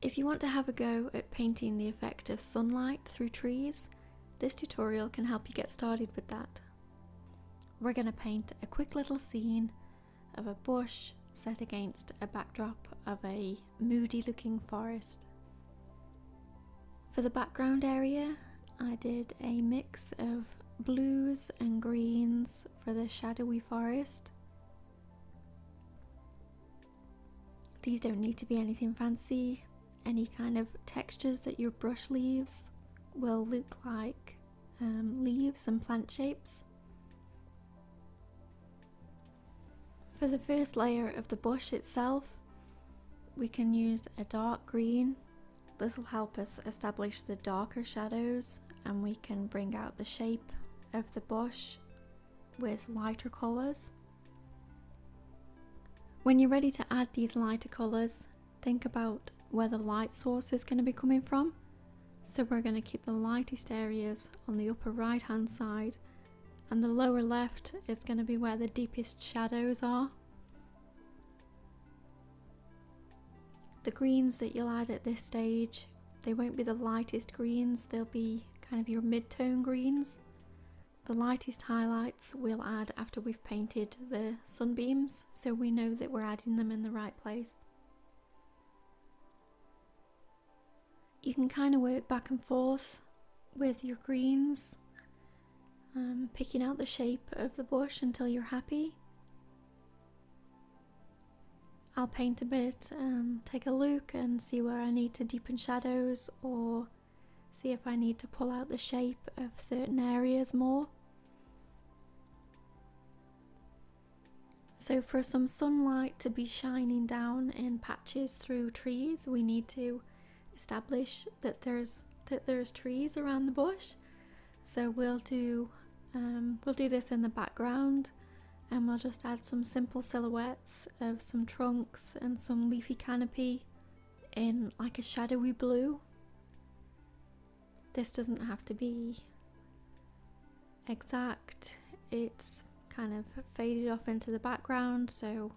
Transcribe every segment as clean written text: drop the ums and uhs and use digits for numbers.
If you want to have a go at painting the effect of sunlight through trees, this tutorial can help you get started with that. We're going to paint a quick little scene of a bush set against a backdrop of a moody looking forest. For the background area, I did a mix of blues and greens for the shadowy forest. These don't need to be anything fancy. Any kind of textures that your brush leaves will look like leaves and plant shapes. For the first layer of the bush itself, we can use a dark green. This will help us establish the darker shadows, and we can bring out the shape of the bush with lighter colours. When you're ready to add these lighter colours, think about where the light source is going to be coming from. So we're going to keep the lightest areas on the upper right hand side, and the lower left is going to be where the deepest shadows are. The greens that you'll add at this stage, they won't be the lightest greens, they'll be kind of your mid-tone greens. The lightest highlights we'll add after we've painted the sunbeams, so we know that we're adding them in the right place. You can kind of work back and forth with your greens, picking out the shape of the bush until you're happy. I'll paint a bit and take a look and see where I need to deepen shadows, or see if I need to pull out the shape of certain areas more. So for some sunlight to be shining down in patches through trees, we need to establish that there's trees around the bush. So we'll do this in the background, and we'll just add some simple silhouettes of some trunks and some leafy canopy in like a shadowy blue. This doesn't have to be exact, it's kind of faded off into the background, so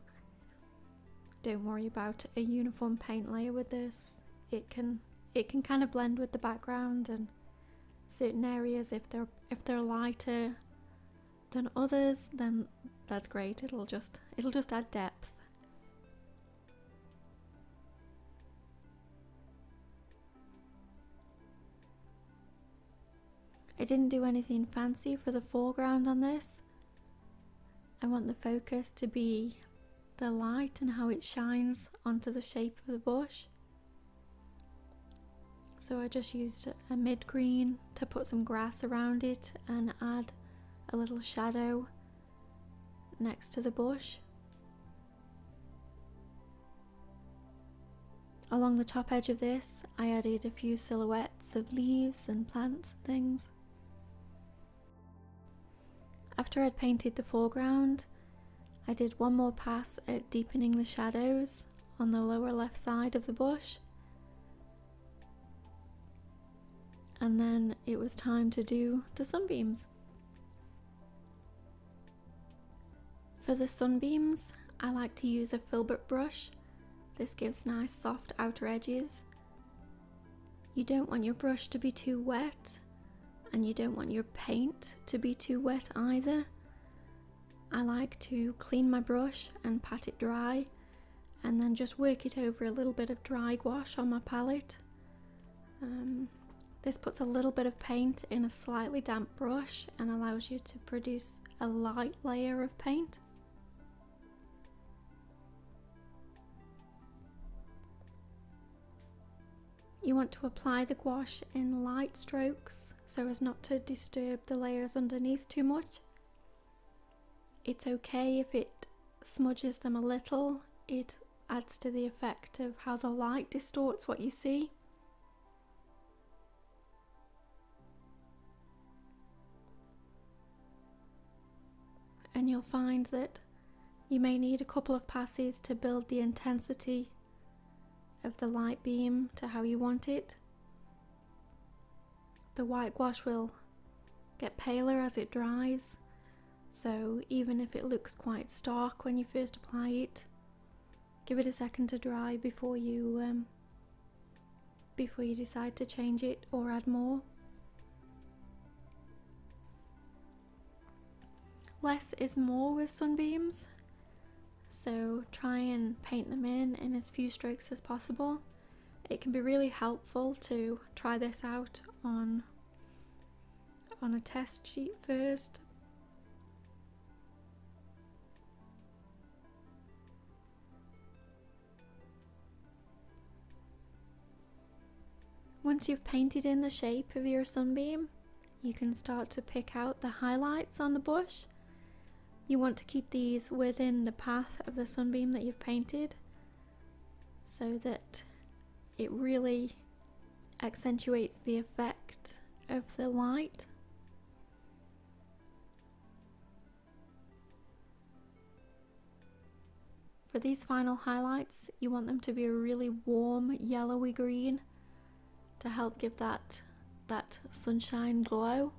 don't worry about a uniform paint layer with this. It can kind of blend with the background, and certain areas, if they're lighter than others, then that's great. It'll just add depth. I didn't do anything fancy for the foreground on this. I want the focus to be the light and how it shines onto the shape of the bush. So I just used a mid-green to put some grass around it and add a little shadow next to the bush. Along the top edge of this, I added a few silhouettes of leaves and plants and things. After I'd painted the foreground, I did one more pass at deepening the shadows on the lower left side of the bush. And then it was time to do the sunbeams. For the sunbeams, I like to use a filbert brush. This gives nice soft outer edges. You don't want your brush to be too wet, and you don't want your paint to be too wet either. I like to clean my brush and pat it dry, and then just work it over a little bit of dry gouache on my palette. This puts a little bit of paint in a slightly damp brush and allows you to produce a light layer of paint. You want to apply the gouache in light strokes so as not to disturb the layers underneath too much. It's okay if it smudges them a little, it adds to the effect of how the light distorts what you see. And you'll find that you may need a couple of passes to build the intensity of the light beam to how you want it. The white gouache will get paler as it dries, so even if it looks quite stark when you first apply it, give it a second to dry before you before you decide to change it or add more. Less is more with sunbeams, so try and paint them in as few strokes as possible. It can be really helpful to try this out on a test sheet first. Once you've painted in the shape of your sunbeam, you can start to pick out the highlights on the bush. You want to keep these within the path of the sunbeam that you've painted so that it really accentuates the effect of the light. For these final highlights, you want them to be a really warm yellowy green to help give that sunshine glow.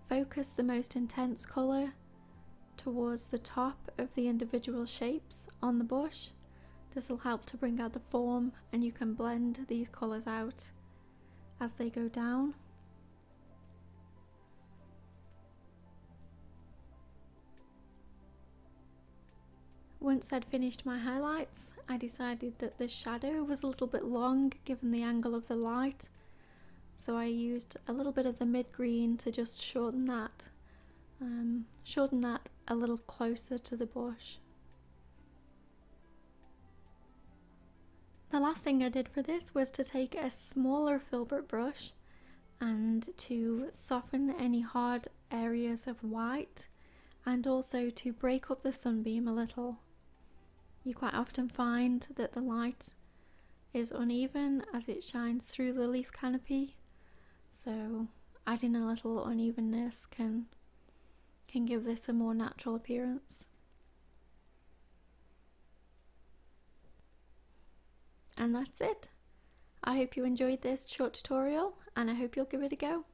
Focus the most intense colour towards the top of the individual shapes on the bush. This will help to bring out the form, and you can blend these colours out as they go down. Once I'd finished my highlights, I decided that the shadow was a little bit long given the angle of the light, so I used a little bit of the mid-green to just shorten that a little closer to the bush. The last thing I did for this was to take a smaller filbert brush and to soften any hard areas of white, and also to break up the sunbeam a little. You quite often find that the light is uneven as it shines through the leaf canopy, so adding a little unevenness can give this a more natural appearance. And that's it. I hope you enjoyed this short tutorial, and I hope you'll give it a go.